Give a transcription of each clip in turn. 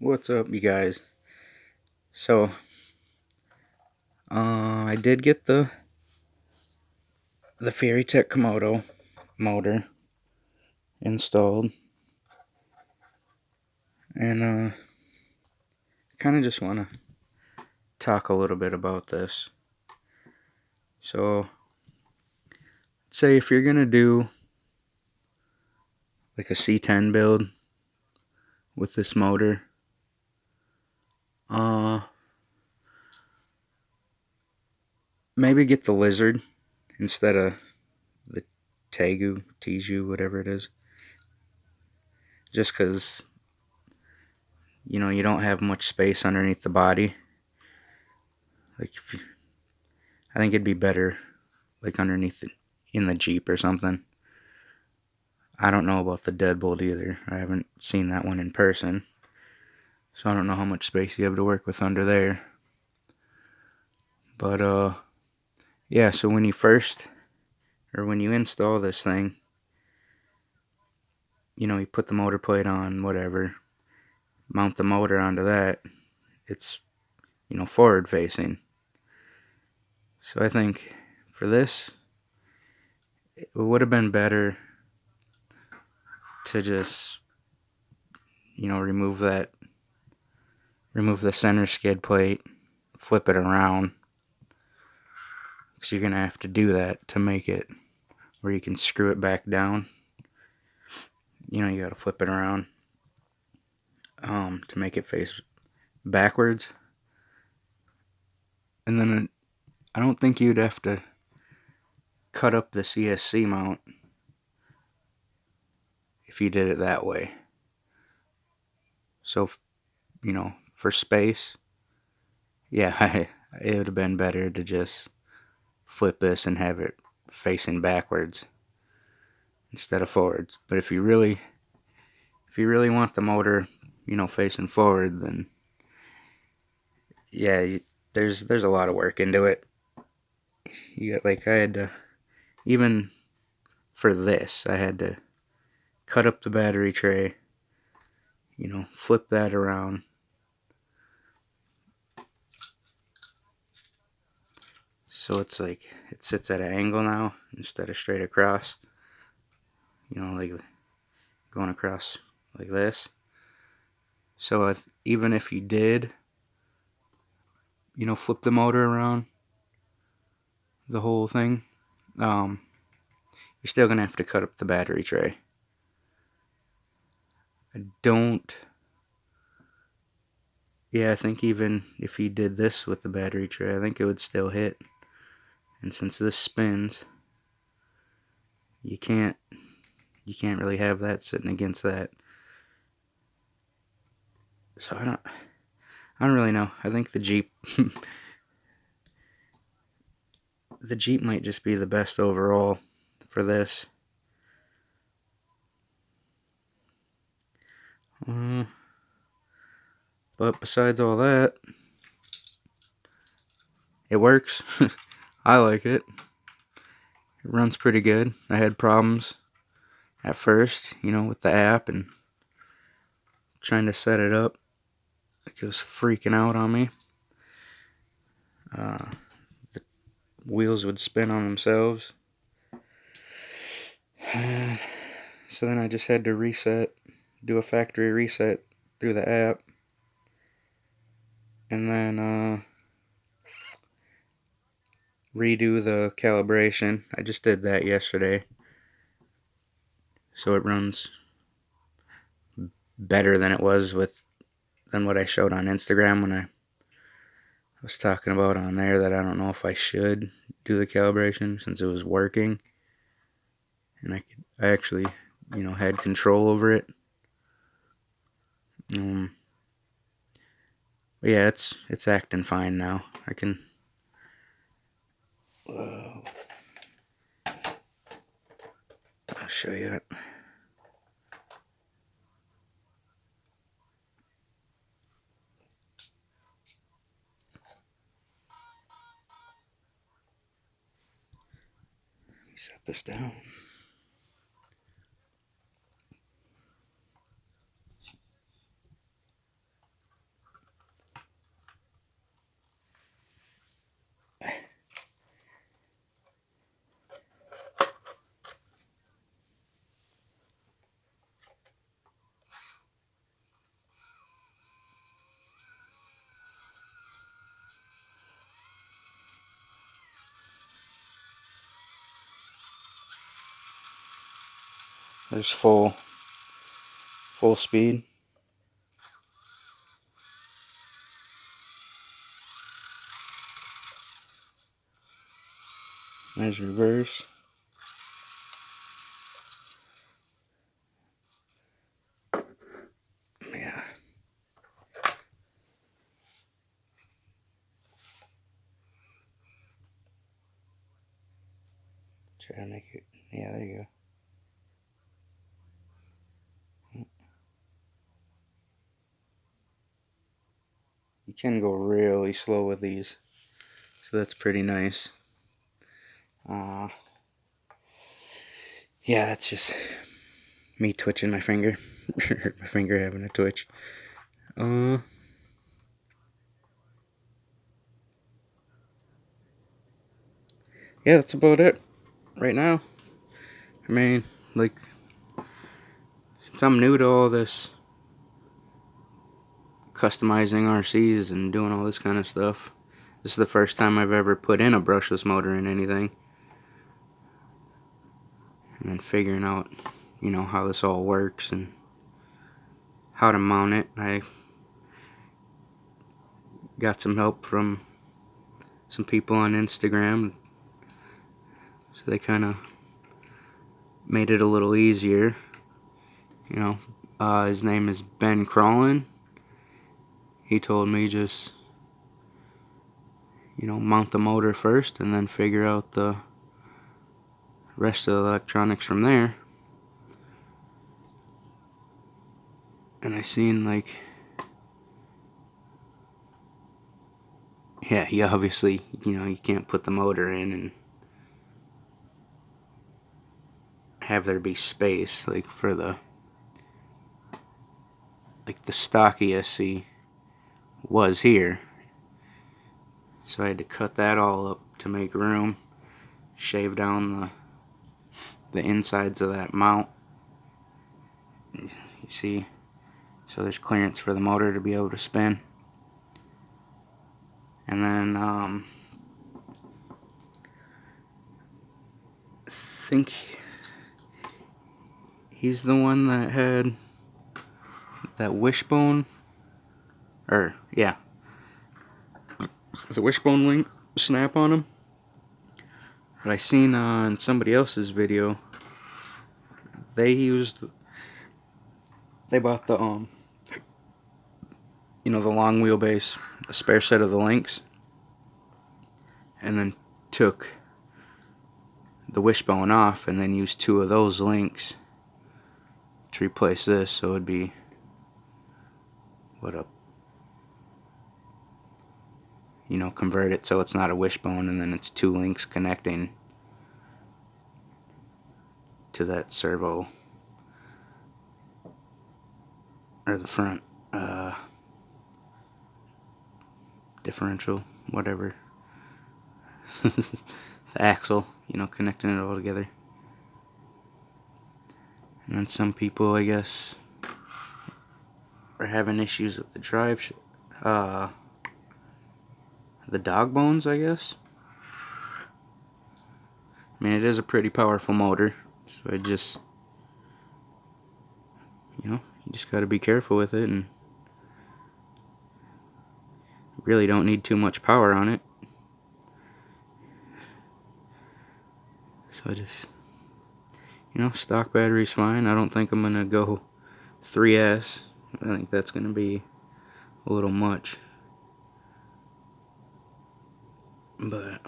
What's up, you guys? So, I did get the furitek komodo motor installed, and kind of just want to talk a little bit about this. So, say if you're gonna do like a C10 build with this motor, uh, maybe get the lizard instead of the Tegu, whatever it is. Just because you don't have much space underneath the body. Like, I think it'd be better like underneath it in the Jeep or something. I don't know about the deadbolt either. I haven't seen that one in person, so I don't know how much space you have to work with under there. But yeah. So when you install this thing, you put the motor plate on, whatever, mount the motor onto that. It's forward facing. So I think for this, it would have been better to just remove the center skid plate, flip it around, because you're gonna have to do that to make it where you can screw it back down. You gotta flip it around to make it face backwards. And then I don't think you'd have to cut up the CSC mount if you did it that way. So, for space, yeah, it would have been better to just flip this and have it facing backwards instead of forwards. But if you really want the motor, facing forward, then yeah, there's a lot of work into it. I had to, even for this, I had to cut up the battery tray, flip that around. So it's like it sits at an angle now instead of straight across. Like going across like this. So even if you did, flip the motor around, the whole thing, you're still gonna have to cut up the battery tray. I don't. Yeah, I think even if you did this with the battery tray, I think it would still hit. And since this spins, you can't really have that sitting against that. So I don't really know. I think the Jeep the Jeep might just be the best overall for this. But besides all that, it works. I like it. It runs pretty good. I had problems at first, with the app and trying to set it up. Like, it was freaking out on me. The wheels would spin on themselves. So then I just had to do a factory reset through the app. And then redo the calibration. I just did that yesterday. So it runs better than it was than what I showed on Instagram when I was talking about on there that I don't know if I should do the calibration since it was working. And I actually, had control over it. But yeah, it's acting fine now. I can. Whoa. I'll show you it. Let me set this down. There's full speed. There's reverse. Yeah. Try to make it. Yeah, there you go. You can go really slow with these, so that's pretty nice. Yeah, that's just me twitching my finger. My finger having a twitch. Yeah, that's about it right now. I mean, like, since I'm new to all this customizing RCs and doing all this kind of stuff, this is the first time I've ever put in a brushless motor in anything. And then figuring out, how this all works and how to mount it. I got some help from some people on Instagram, so they kind of made it a little easier. His name is Ben Crawlin. He told me just, mount the motor first and then figure out the rest of the electronics from there. And I seen, like, yeah, he obviously, you can't put the motor in and have there be space, like, for the stock ESC was here. So I had to cut that all up to make room, shave down the insides of that mount. You see, so there's clearance for the motor to be able to spin. And then I think he's the one that had that wishbone, or yeah, the wishbone link snap on him. But I seen on somebody else's video, they bought the the long wheelbase, a spare set of the links, and then took the wishbone off and then used 2 of those links to replace this. So it'd be convert it so it's not a wishbone, and then it's 2 links connecting to that servo, or the front differential, whatever. The axle, connecting it all together. And then some people, I guess, are having issues with the drive, the dog bones, I guess. I mean, it is a pretty powerful motor, so you just got to be careful with it, and really don't need too much power on it. So I just, stock battery's fine. I don't think I'm gonna go 3S. I think that's gonna be a little much. But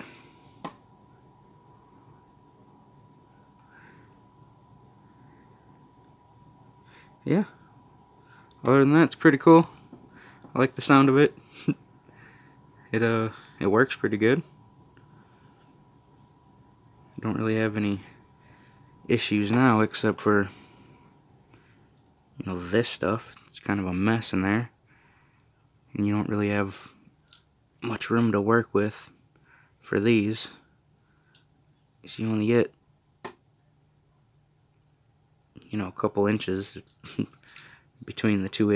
yeah, other than that, it's pretty cool. I like the sound of it. It works pretty good. I don't really have any issues now, except for this stuff. It's kind of a mess in there, and you don't really have much room to work with for these, so you only get a couple inches between the two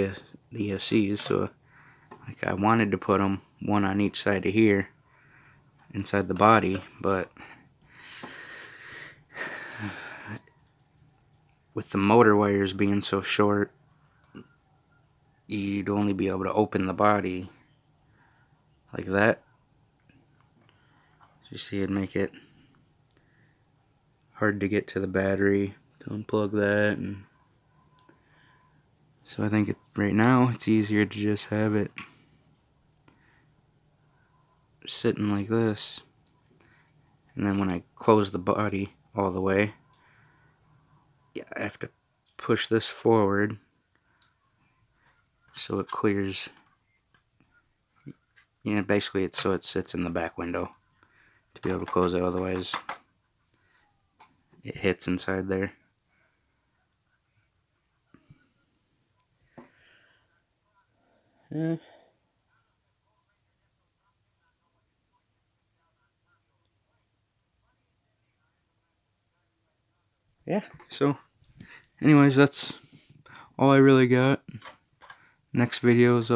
ESCs. So like, I wanted to put them one on each side of here inside the body, but with the motor wires being so short, you'd only be able to open the body like that. You see, it'd make it hard to get to the battery to unplug that, and so I think right now it's easier to just have it sitting like this, and then when I close the body all the way, yeah, I have to push this forward so it clears. You know, basically it's so it sits in the back window to be able to close it, otherwise it hits inside there. Yeah, so anyways, that's all I really got. Next videos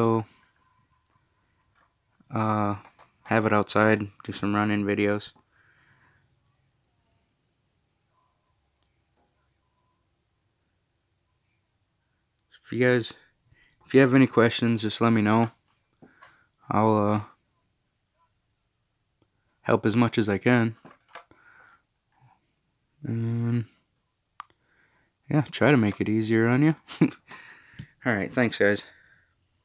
I'll have it outside, do some run-in videos. If you have any questions, just let me know. I'll help as much as I can. And yeah, try to make it easier on you. Alright, thanks guys.